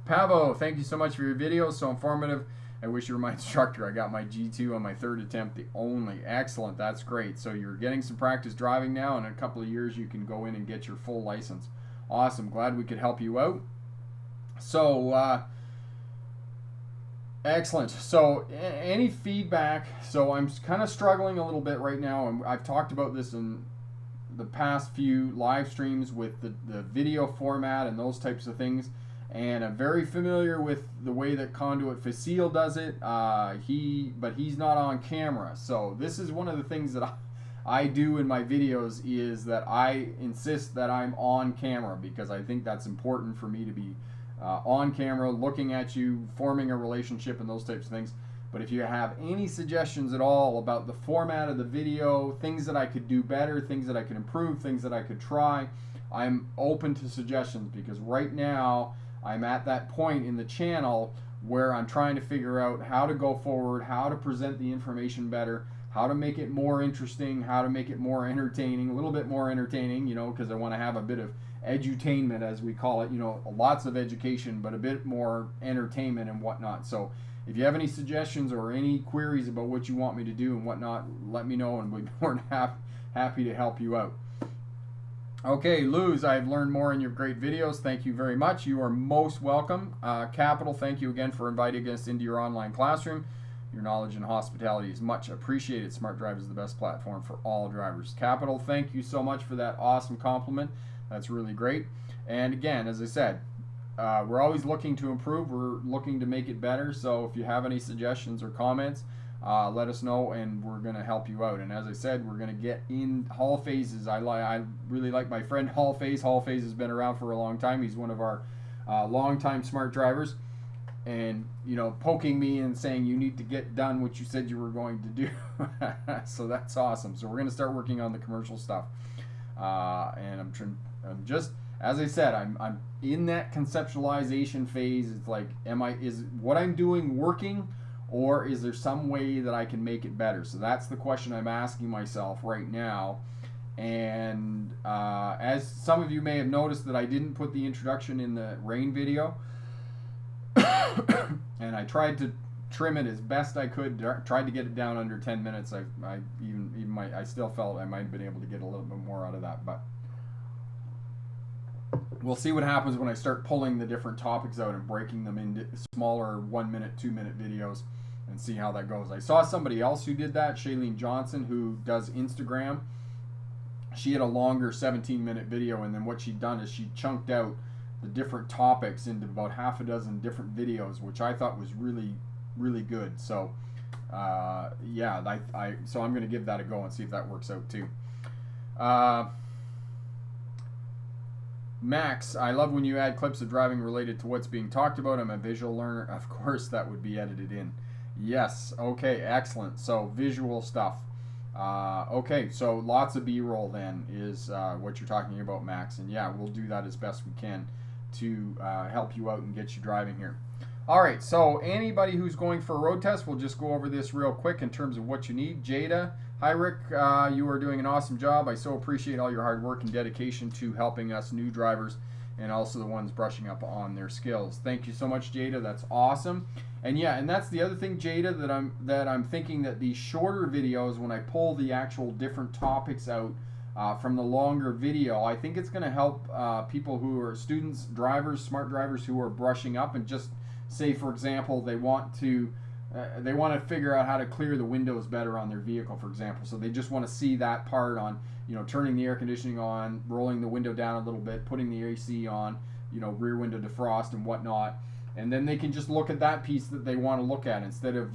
A: Pavo, thank you so much for your video, so informative. I wish you were my instructor. I got my G2 on my 3rd attempt, the only. Excellent, that's great. So you're getting some practice driving now, and in a couple of years you can go in and get your full license. Awesome, glad we could help you out. So Excellent. So any feedback? So I'm kind of struggling a little bit right now, and I've talked about this in the past few live streams with the video format and those types of things. And I'm very familiar with the way that Conduit Facile does it. But he's not on camera. So this is one of the things that I do in my videos, is that I insist that I'm on camera, because I think that's important for me to be on camera, looking at you, forming a relationship, and those types of things. But if you have any suggestions at all about the format of the video, things that I could do better, things that I could improve, things that I could try, I'm open to suggestions, because right now I'm at that point in the channel where I'm trying to figure out how to go forward, how to present the information better, how to make it more interesting, how to make it more entertaining, a little bit more entertaining, because I want to have a bit of edutainment, as we call it, lots of education, but a bit more entertainment and whatnot. So if you have any suggestions or any queries about what you want me to do and whatnot, let me know, and we'll be more than happy to help you out. Okay, Luz, I've learned more in your great videos. Thank you very much. You are most welcome. Capital, thank you again for inviting us into your online classroom. Your knowledge and hospitality is much appreciated. Smart Drive is the best platform for all drivers. Capital, thank you so much for that awesome compliment. That's really great. And again, as I said, we're always looking to improve. We're looking to make it better. So if you have any suggestions or comments, let us know, and we're going to help you out. And as I said, we're going to get in Hall Phases. I really like my friend Hall Phase. Hall Phase has been around for a long time. He's one of our longtime smart drivers. And, poking me and saying you need to get done what you said you were going to do. So that's awesome. So we're going to start working on the commercial stuff. And I'm just, as I said, I'm in that conceptualization phase. It's like, is what I'm doing working, or is there some way that I can make it better? So that's the question I'm asking myself right now. And as some of you may have noticed, that I didn't put the introduction in the rain video. And I tried to trim it as best I could, tried to get it down under 10 minutes. I still felt I might have been able to get a little bit more out of that, but we'll see what happens when I start pulling the different topics out and breaking them into smaller 1 minute, 2 minute videos, and see how that goes. I saw somebody else who did that, Shailene Johnson, who does Instagram. She had a longer 17-minute video, and then what she'd done is she chunked out the different topics into about half a dozen different videos, which I thought was really, really good. So yeah, so I'm going to give that a go and see if that works out too. Max, I love when you add clips of driving related to what's being talked about. I'm a visual learner. Of course, that would be edited in. Yes. Okay, excellent. So visual stuff. Okay, so lots of B-roll then is what you're talking about, Max. And yeah, we'll do that as best we can to help you out and get you driving here. All right, so anybody who's going for a road test, we'll just go over this real quick in terms of what you need. Jada, hi Rick, you are doing an awesome job. I so appreciate all your hard work and dedication to helping us new drivers, and also the ones brushing up on their skills. Thank you so much, Jada. That's awesome. And yeah, and that's the other thing, Jada, that I'm thinking that these shorter videos, when I pull the actual different topics out from the longer video, I think it's going to help people who are students, drivers, smart drivers who are brushing up, and just say, for example, they want to figure out how to clear the windows better on their vehicle, for example. So they just want to see that part on, turning the air conditioning on, rolling the window down a little bit, putting the AC on, rear window defrost and whatnot. And then they can just look at that piece that they want to look at, instead of,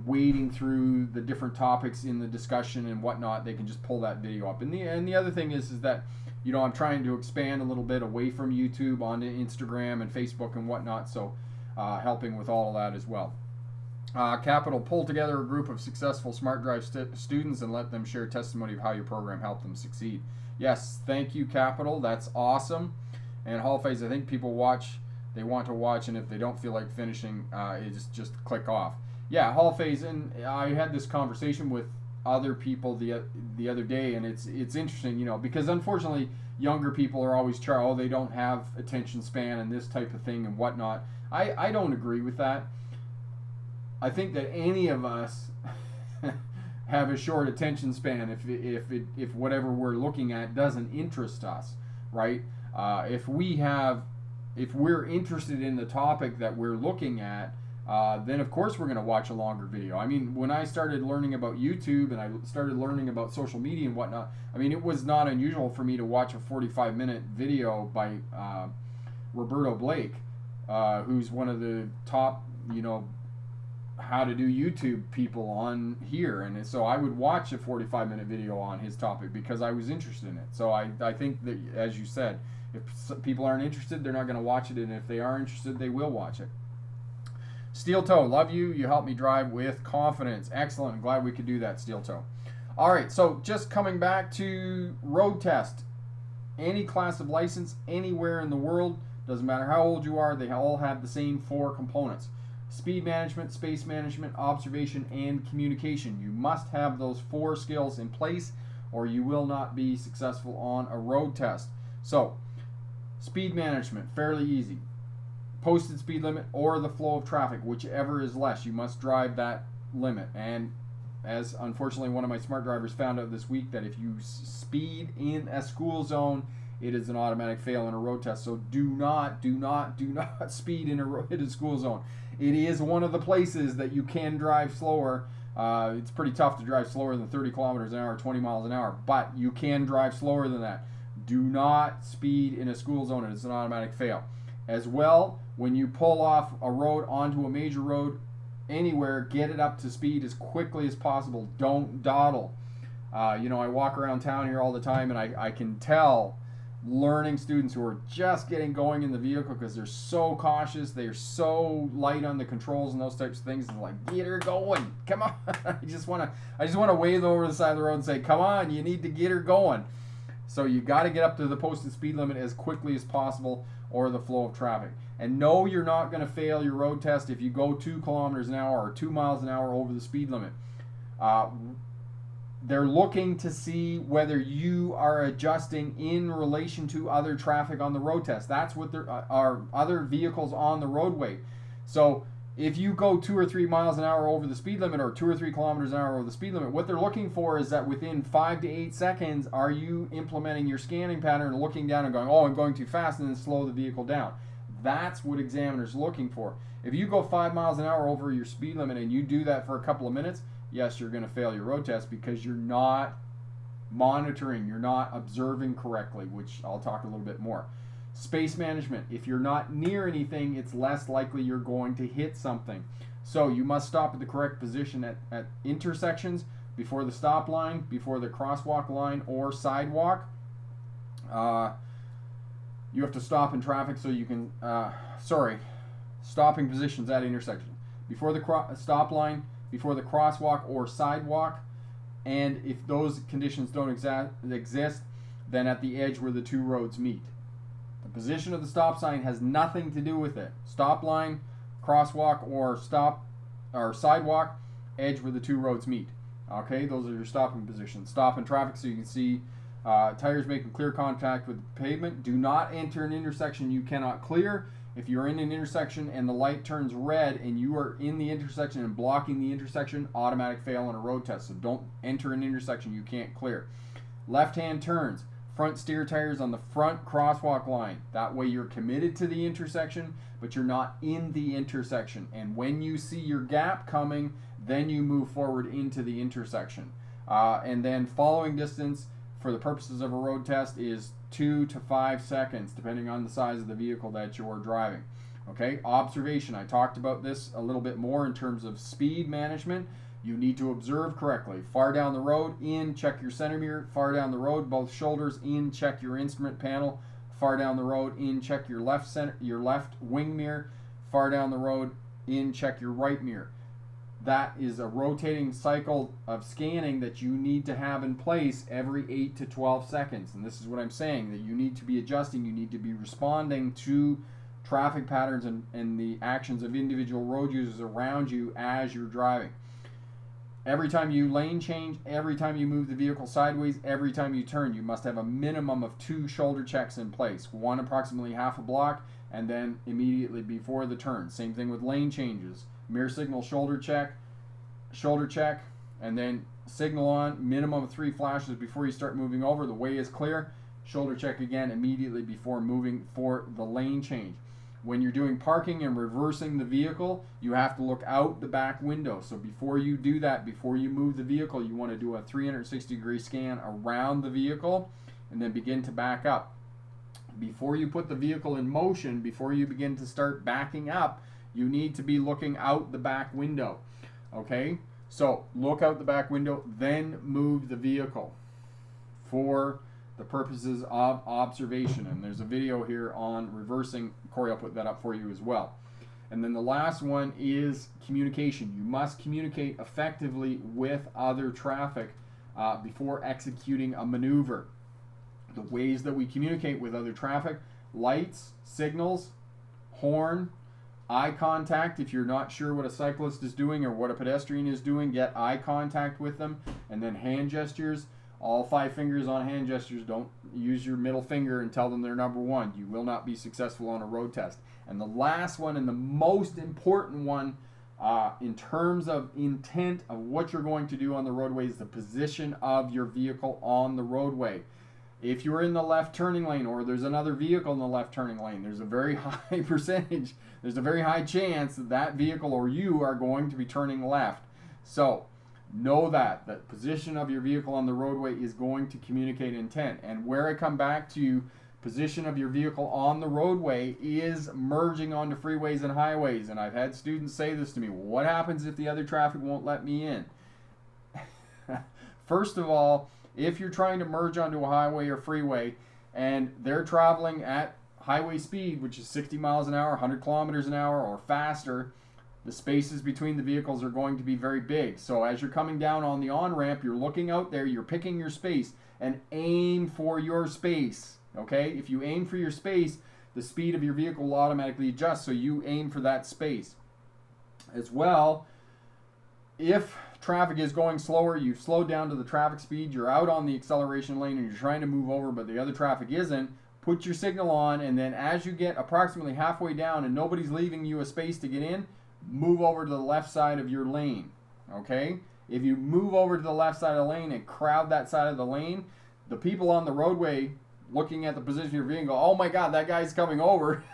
A: wading through the different topics in the discussion and whatnot. They can just pull that video up. And the other thing is that, I'm trying to expand a little bit away from YouTube onto Instagram and Facebook and whatnot. So helping with all of that as well. Capital, pull together a group of successful Smart Drive students and let them share testimony of how your program helped them succeed. Yes, thank you, Capital. That's awesome. And Hall Phase, I think people they want to watch, and if they don't feel like finishing, it's just click off. Yeah, Hall Phase, and I had this conversation with other people the other day, and it's interesting, because unfortunately younger people are always they don't have attention span and this type of thing and whatnot. I don't agree with that. I think that any of us have a short attention span if whatever we're looking at doesn't interest us, right? If we have if we're interested in the topic that we're looking at, then of course we're going to watch a longer video. I mean, when I started learning about YouTube and I started learning about social media and whatnot, I mean, it was not unusual for me to watch a 45-minute video by Roberto Blake, who's one of the top, how to do YouTube people on here. And so I would watch a 45-minute video on his topic because I was interested in it. So I think that, as you said, if people aren't interested, they're not going to watch it. And if they are interested, they will watch it. Steel Toe, love you. You help me drive with confidence. Excellent. I'm glad we could do that, Steel Toe. All right, so just coming back to road test. Any class of license, anywhere in the world, doesn't matter how old you are, they all have the same 4 components. Speed management, space management, observation, and communication. You must have those 4 skills in place or you will not be successful on a road test. So, speed management, fairly easy. Posted speed limit or the flow of traffic, whichever is less. You must drive that limit. And as unfortunately one of my smart drivers found out this week, that if you speed in a school zone, it is an automatic fail in a road test. So do not speed in a school zone. It is one of the places that you can drive slower. It's pretty tough to drive slower than 30 kilometers an hour, 20 miles an hour, but you can drive slower than that. Do not speed in a school zone. It's an automatic fail. As well, when you pull off a road onto a major road anywhere, get it up to speed as quickly as possible. Don't dawdle. I walk around town here all the time, and I can tell learning students who are just getting going in the vehicle because they're so cautious, they're so light on the controls and those types of things. And like, get her going, come on! I just want to wave them over the side of the road and say, come on, you need to get her going. So you got to get up to the posted speed limit as quickly as possible, or the flow of traffic. And no, you're not going to fail your road test if you go 2 kilometers an hour or 2 miles an hour over the speed limit. They're looking to see whether you are adjusting in relation to other traffic on the road test. That's what there are, other vehicles on the roadway. So if you go 2 or 3 miles an hour over the speed limit, or 2 or 3 kilometers an hour over the speed limit, what they're looking for is that within 5 to 8 seconds, are you implementing your scanning pattern, looking down and going, oh, I'm going too fast, and then slow the vehicle down. That's what examiners are looking for. If you go 5 miles an hour over your speed limit and you do that for a couple of minutes, yes, you're going to fail your road test because you're not monitoring, you're not observing correctly, which I'll talk a little bit more. Space management. If you're not near anything, it's less likely you're going to hit something. So you must stop at the correct position at intersections, before the stop line, before the crosswalk line or sidewalk. You have to stop in traffic so you can, stopping positions at intersections. Before the stop line, before the crosswalk or sidewalk, and if those conditions don't exist, then at the edge where the 2 roads meet. The position of the stop sign has nothing to do with it. Stop line, crosswalk, or sidewalk, edge where the 2 roads meet. Okay, those are your stopping positions. Stop in traffic so you can see tires making clear contact with the pavement. Do not enter an intersection you cannot clear. If you're in an intersection and the light turns red and you are in the intersection and blocking the intersection, automatic fail on a road test. So don't enter an intersection you can't clear. Left-hand turns, front steer tires on the front crosswalk line. That way you're committed to the intersection, but you're not in the intersection. And when you see your gap coming, then you move forward into the intersection. And then following distance for the purposes of a road test is 2 to 5 seconds, depending on the size of the vehicle that you're driving. Okay, observation. I talked about this a little bit more in terms of speed management. You need to observe correctly. Far down the road, in, check your center mirror. Far down the road, both shoulders, in, check your instrument panel. Far down the road, in, check your left wing mirror. Far down the road, in, check your right mirror. That is a rotating cycle of scanning that you need to have in place every 8 to 12 seconds. And this is what I'm saying, that you need to be adjusting, you need to be responding to traffic patterns and the actions of individual road users around you as you're driving. Every time you lane change, every time you move the vehicle sideways, every time you turn, you must have a minimum of 2 shoulder checks in place. One approximately half a block, and then immediately before the turn. Same thing with lane changes. Mirror signal, shoulder check, and then signal on, minimum of 3 flashes before you start moving over. The way is clear. shoulder check again immediately before moving for the lane change. When you're doing parking and reversing the vehicle, you have to look out the back window. So before you do that, before you move the vehicle, you want to do a 360-degree scan around the vehicle and then begin to back up. Before you put the vehicle in motion, before you begin to start backing up, you need to be looking out the back window. Okay? So look out the back window, then move the vehicle for the purposes of observation. And there's a video here on reversing. Corey, I'll put that up for you as well. And then the last one is communication. You must communicate effectively with other traffic before executing a maneuver. The ways that we communicate with other traffic: lights, signals, horn, eye contact. If you're not sure what a cyclist is doing or what a pedestrian is doing, get eye contact with them. And then hand gestures. All 5 fingers on hand gestures. Don't use your middle finger and tell them they're number 1. You will not be successful on a road test. And the last one, and the most important one in terms of intent of what you're going to do on the roadway, is the position of your vehicle on the roadway. If you're in the left turning lane or there's another vehicle in the left turning lane, there's a very high percentage, there's a very high chance that that vehicle or you are going to be turning left. So know that the position of your vehicle on the roadway is going to communicate intent. And where I come back to position of your vehicle on the roadway is merging onto freeways and highways. And I've had students say this to me: what happens if the other traffic won't let me in? First of all, if you're trying to merge onto a highway or freeway and they're traveling at highway speed, which is 60 miles an hour, 100 kilometers an hour or faster, the spaces between the vehicles are going to be very big. So as you're coming down on the on-ramp, you're looking out there, you're picking your space, and aim for your space. Okay? If you aim for your space, the speed of your vehicle will automatically adjust, so you aim for that space. As well, if traffic is going slower, you've slowed down to the traffic speed, you're out on the acceleration lane and you're trying to move over, but the other traffic isn't, put your signal on, and then as you get approximately halfway down and nobody's leaving you a space to get in, move over to the left side of your lane. Okay? If you move over to the left side of the lane and crowd that side of the lane, the people on the roadway looking at the position of your vehicle go, oh my God, that guy's coming over.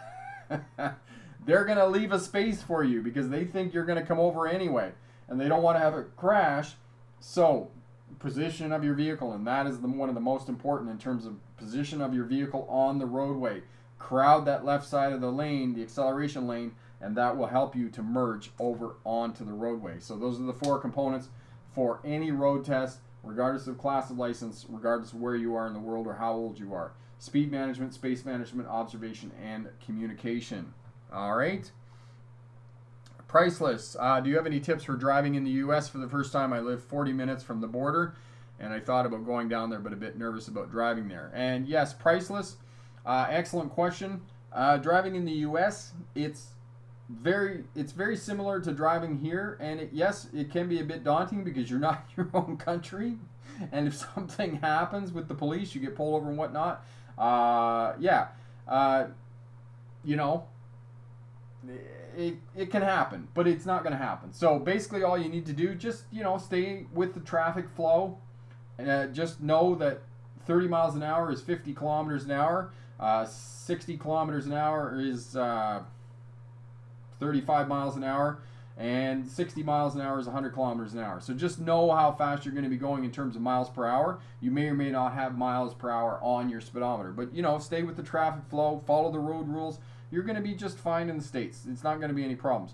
A: They're going to leave a space for you because they think you're going to come over anyway, and they don't want to have it crash. So position of your vehicle, and that is one of the most important in terms of position of your vehicle on the roadway. Crowd that left side of the lane, the acceleration lane, and that will help you to merge over onto the roadway. So those are the 4 components for any road test, regardless of class of license, regardless of where you are in the world or how old you are. Speed management, space management, observation, and communication. All right. Priceless. Do you have any tips for driving in the U.S. for the first time? I live 40 minutes from the border, and I thought about going down there, but a bit nervous about driving there. And yes, priceless. Excellent question. Driving in the U.S., it's very similar to driving here, and yes, it can be a bit daunting because you're not in your own country, and if something happens with the police, you get pulled over and whatnot. You know, it can happen, but it's not going to happen. So basically, all you need to do, just stay with the traffic flow, and just know that 30 miles an hour is 50 kilometers an hour. 60 kilometers an hour is 35 miles an hour, and 60 miles an hour is 100 kilometers an hour. So just know how fast you're going to be going in terms of miles per hour. You may or may not have miles per hour on your speedometer, but stay with the traffic flow, follow the road rules. You're going to be just fine in the States. It's not going to be any problems.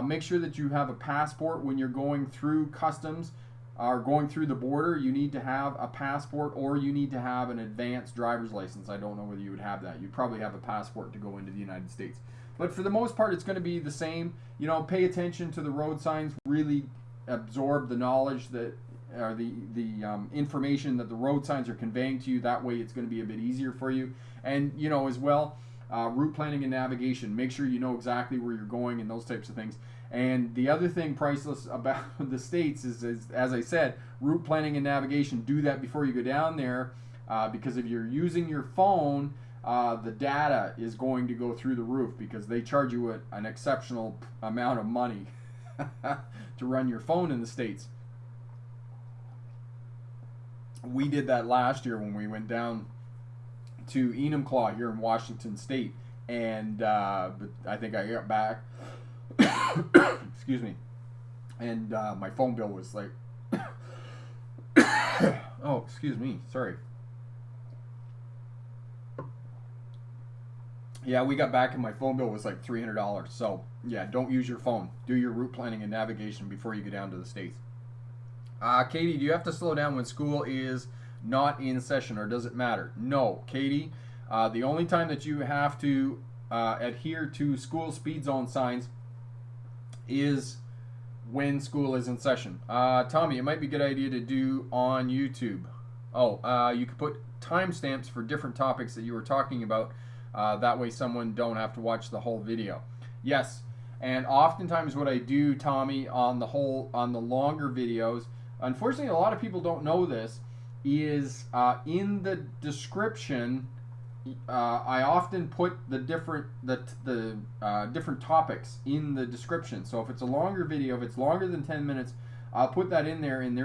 A: Make sure that you have a passport when you're going through customs or going through the border. You need to have a passport, or you need to have an advanced driver's license. I don't know whether you would have that. You'd probably have a passport to go into the United States. But for the most part, it's going to be the same. Pay attention to the road signs. Really absorb the knowledge that, or the information that the road signs are conveying to you. That way, it's going to be a bit easier for you. And as well, route planning and navigation. Make sure you know exactly where you're going and those types of things. And the other thing priceless about the States is, as I said, route planning and navigation. Do that before you go down there, because if you're using your phone, the data is going to go through the roof because they charge you an exceptional amount of money to run your phone in the States. We did that last year when we went down to Enumclaw here in Washington State, and but I think I got back. Excuse me, and my phone bill was like, oh, excuse me, sorry. Yeah, we got back and my phone bill was like $300. So yeah, don't use your phone. Do your route planning and navigation before you go down to the States. Katie, do you have to slow down when school is not in session, or does it matter? No, Katie. The only time that you have to adhere to school speed zone signs is when school is in session. Tommy, it might be a good idea to do on YouTube. Oh, you could put timestamps for different topics that you were talking about. That way someone don't have to watch the whole video. Yes, and oftentimes what I do, Tommy, on the longer videos, unfortunately a lot of people don't know this, is in the description I often put the different topics in the description. So if it's a longer video, if it's longer than 10 minutes, I'll put that in there, and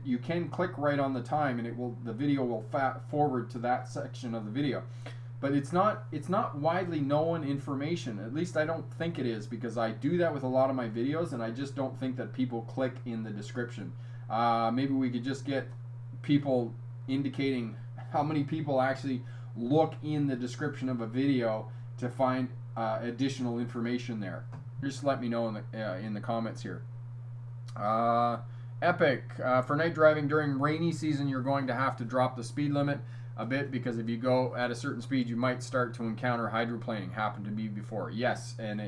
A: you can click right on the time, and the video will forward to that section of the video. But it's not widely known information. At least I don't think it is, because I do that with a lot of my videos, and I just don't think that people click in the description. Maybe we could just get people indicating how many people actually look in the description of a video to find additional information there. Just let me know in the comments here. Epic, for night driving during rainy season, you're going to have to drop the speed limit a bit, because if you go at a certain speed, you might start to encounter hydroplaning. Happened to me before. Yes, and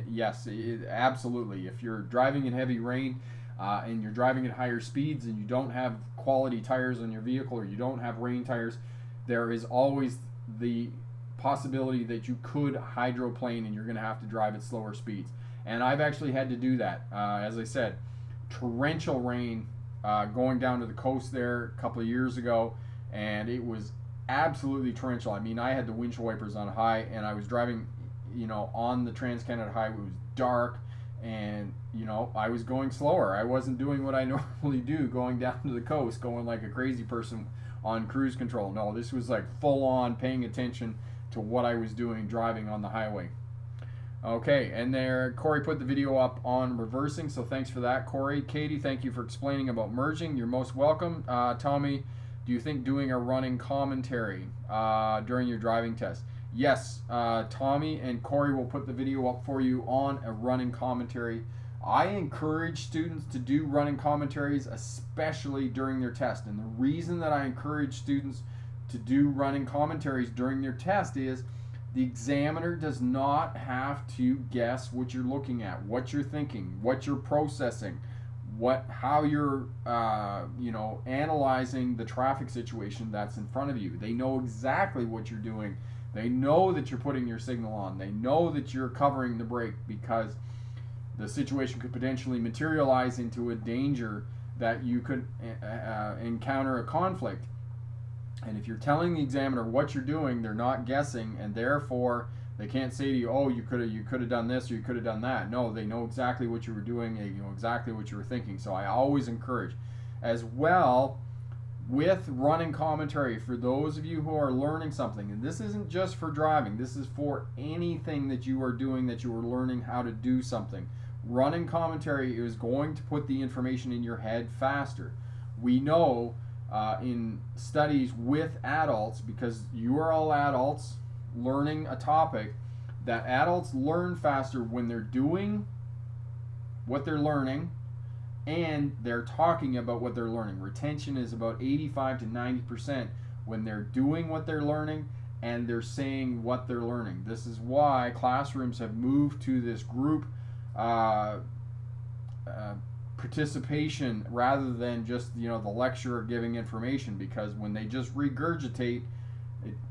A: absolutely. If you're driving in heavy rain and you're driving at higher speeds and you don't have quality tires on your vehicle, or you don't have rain tires, there is always the possibility that you could hydroplane, and you're going to have to drive at slower speeds. And I've actually had to do that. As I said, torrential rain going down to the coast there a couple of years ago, and it was absolutely torrential. I mean, I had the windshield wipers on high, and I was driving, on the Trans-Canada Highway. It was dark, and I was going slower. I wasn't doing what I normally do, going down to the coast, going like a crazy person on cruise control. No, this was like full on paying attention to what I was doing driving on the highway. Okay, and there Corey put the video up on reversing, so thanks for that, Corey. Katie, thank you for explaining about merging. You're most welcome. Tommy, do you think doing a running commentary during your driving test? Yes, Tommy and Corey will put the video up for you on a running commentary. I encourage students to do running commentaries, especially during their test. And the reason that I encourage students to do running commentaries during their test is the examiner does not have to guess what you're looking at, what you're thinking, what you're processing, how you're analyzing the traffic situation that's in front of you. They know exactly what you're doing. They know that you're putting your signal on. They know that you're covering the brake, because the situation could potentially materialize into a danger that you could encounter a conflict. And if you're telling the examiner what you're doing, they're not guessing, and therefore they can't say to you, oh, you could have done this, or you could have done that. No, they know exactly what you were doing, they know exactly what you were thinking. So I always encourage, as well with running commentary, for those of you who are learning something, and this isn't just for driving, this is for anything that you are doing, that you are learning how to do something. Running commentary is going to put the information in your head faster. We know in studies with adults, because you are all adults learning a topic, that adults learn faster when they're doing what they're learning and they're talking about what they're learning. Retention is about 85 to 90% when they're doing what they're learning and they're saying what they're learning. This is why classrooms have moved to this group participation rather than just the lecturer giving information, because when they just regurgitate,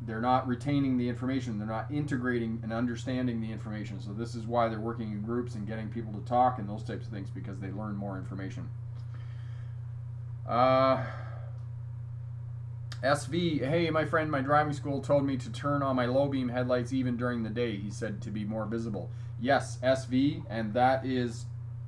A: they're not retaining the information, they're not integrating and understanding the information. So this is why they're working in groups and getting people to talk and those types of things, because they learn more information. SV, hey my friend, my driving school told me to turn on my low beam headlights even during the day, he said, to be more visible. Yes, SV, and that is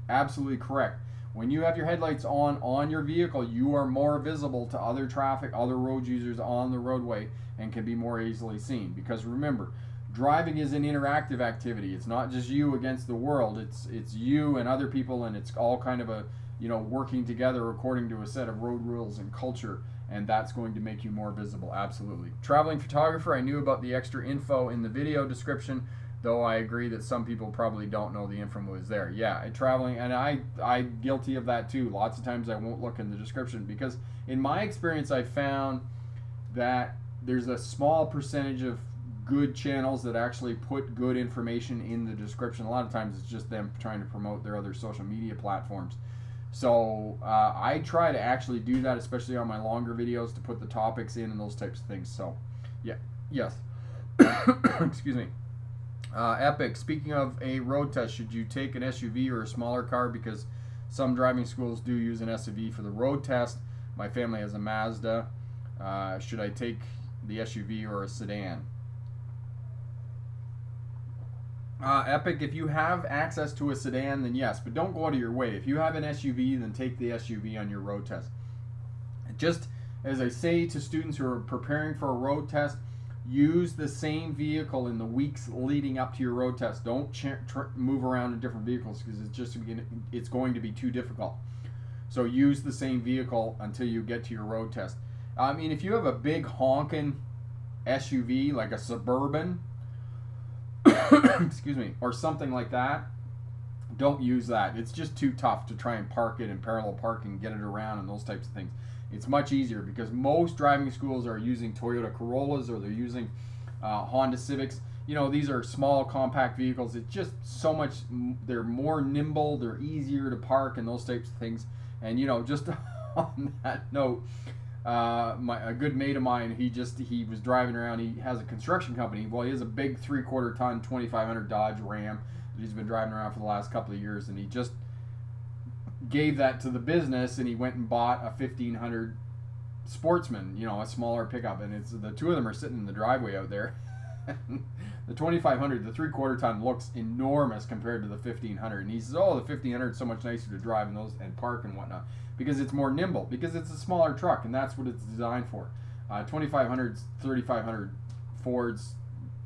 A: absolutely correct. When you have your headlights on your vehicle, you are more visible to other traffic, other road users on the roadway, and can be more easily seen. Because remember, driving is an interactive activity. It's not just you against the world. It's you and other people, and it's all kind of a, working together according to a set of road rules and culture, and that's going to make you more visible. Absolutely. Traveling photographer, I knew about the extra info in the video description, though I agree that some people probably don't know the info was there. Yeah, traveling, and I'm guilty of that too. Lots of times I won't look in the description because in my experience I found that there's a small percentage of good channels that actually put good information in the description. A lot of times it's just them trying to promote their other social media platforms. So I try to actually do that, especially on my longer videos, to put the topics in and those types of things. So, yeah, yes. Excuse me. Epic, speaking of a road test, should you take an SUV or a smaller car? Because some driving schools do use an SUV for the road test. My family has a Mazda. Should I take the SUV or a sedan? Epic, if you have access to a sedan, then yes, but don't go out of your way. If you have an SUV, then take the SUV on your road test. Just as I say to students who are preparing for a road test, use the same vehicle in the weeks leading up to your road test. Don't move around in different vehicles because it's going to be too difficult. So use the same vehicle until you get to your road test. I mean, if you have a big honking SUV like a Suburban, excuse me, or something like that, don't use that. It's just too tough to try and park it in parallel parking, get it around, and those types of things. It's much easier because most driving schools are using Toyota Corollas or they're using Honda Civics. These are small, compact vehicles. It's just so much, they're more nimble, they're easier to park, and those types of things. And, just on that note, a good mate of mine, he was driving around. He has a construction company. Well, he has a big 3/4 ton 2500 Dodge Ram that he's been driving around for the last couple of years, and he just gave that to the business, and he went and bought a 1500 Sportsman, a smaller pickup, and it's the two of them are sitting in the driveway out there. The 2500, the 3/4 ton, looks enormous compared to the 1500, and he says, "Oh, the 1500 is so much nicer to drive and park and whatnot because it's more nimble, because it's a smaller truck, and that's what it's designed for." 2500s, 3500 Fords,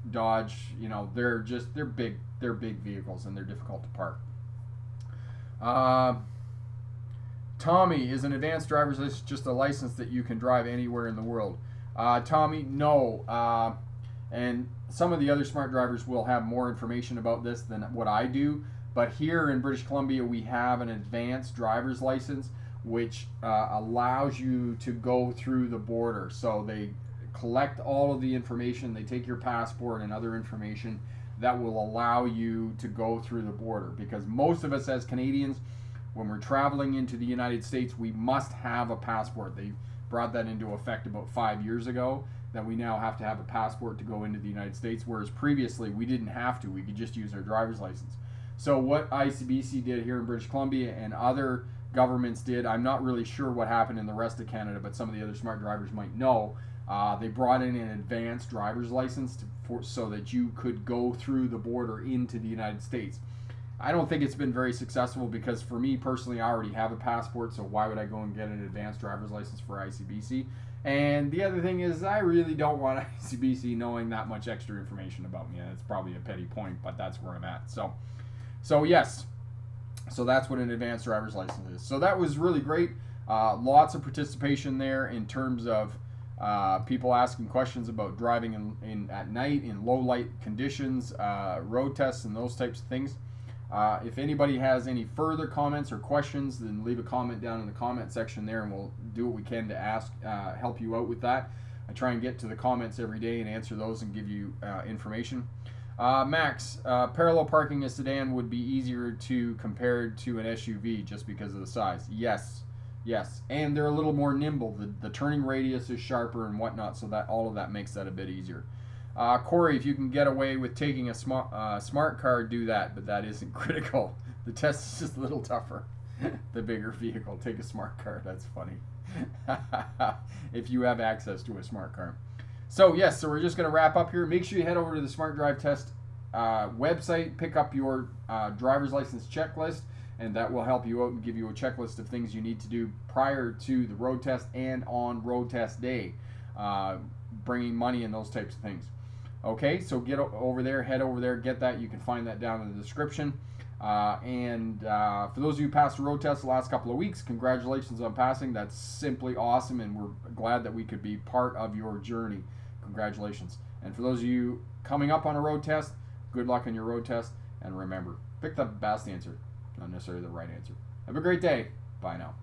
A: Dodge, they're big vehicles, and they're difficult to park. Tommy, is an advanced driver's license just a license that you can drive anywhere in the world? Tommy, no. And some of the other smart drivers will have more information about this than what I do. But here in British Columbia, we have an advanced driver's license, which allows you to go through the border. So they collect all of the information. They take your passport and other information that will allow you to go through the border. Because most of us as Canadians, when we're traveling into the United States, we must have a passport. They brought that into effect about 5 years ago, that we now have to have a passport to go into the United States, whereas previously we didn't have to. We could just use our driver's license. So what ICBC did here in British Columbia and other governments did, I'm not really sure what happened in the rest of Canada, but some of the other smart drivers might know. They brought in an advanced driver's license so that you could go through the border into the United States. I don't think it's been very successful because for me personally, I already have a passport, so why would I go and get an advanced driver's license for ICBC? And the other thing is I really don't want ICBC knowing that much extra information about me. And it's probably a petty point, but that's where I'm at. So yes, so that's what an advanced driver's license is. So that was really great. Lots of participation there in terms of people asking questions about driving at night in low light conditions, road tests, and those types of things. If anybody has any further comments or questions, then leave a comment down in the comment section there, and we'll do what we can to help you out with that. I try and get to the comments every day and answer those and give you information. Max, parallel parking a sedan would be easier compared to an SUV just because of the size. Yes, and they're a little more nimble. The turning radius is sharper and whatnot, so that all of that makes that a bit easier. Corey, if you can get away with taking a smart car, do that, but that isn't critical. The test is just a little tougher. The bigger vehicle, take a smart car. That's funny. If you have access to a smart car. So yes, so we're just going to wrap up here. Make sure you head over to the Smart Drive Test website, pick up your driver's license checklist, and that will help you out and give you a checklist of things you need to do prior to the road test and on road test day, bringing money and those types of things. Okay, so get over there, head over there, get that. You can find that down in the description. For those of you who passed the road test the last couple of weeks, congratulations on passing. That's simply awesome, and we're glad that we could be part of your journey. Congratulations. And for those of you coming up on a road test, good luck on your road test, and remember, pick the best answer, not necessarily the right answer. Have a great day. Bye now.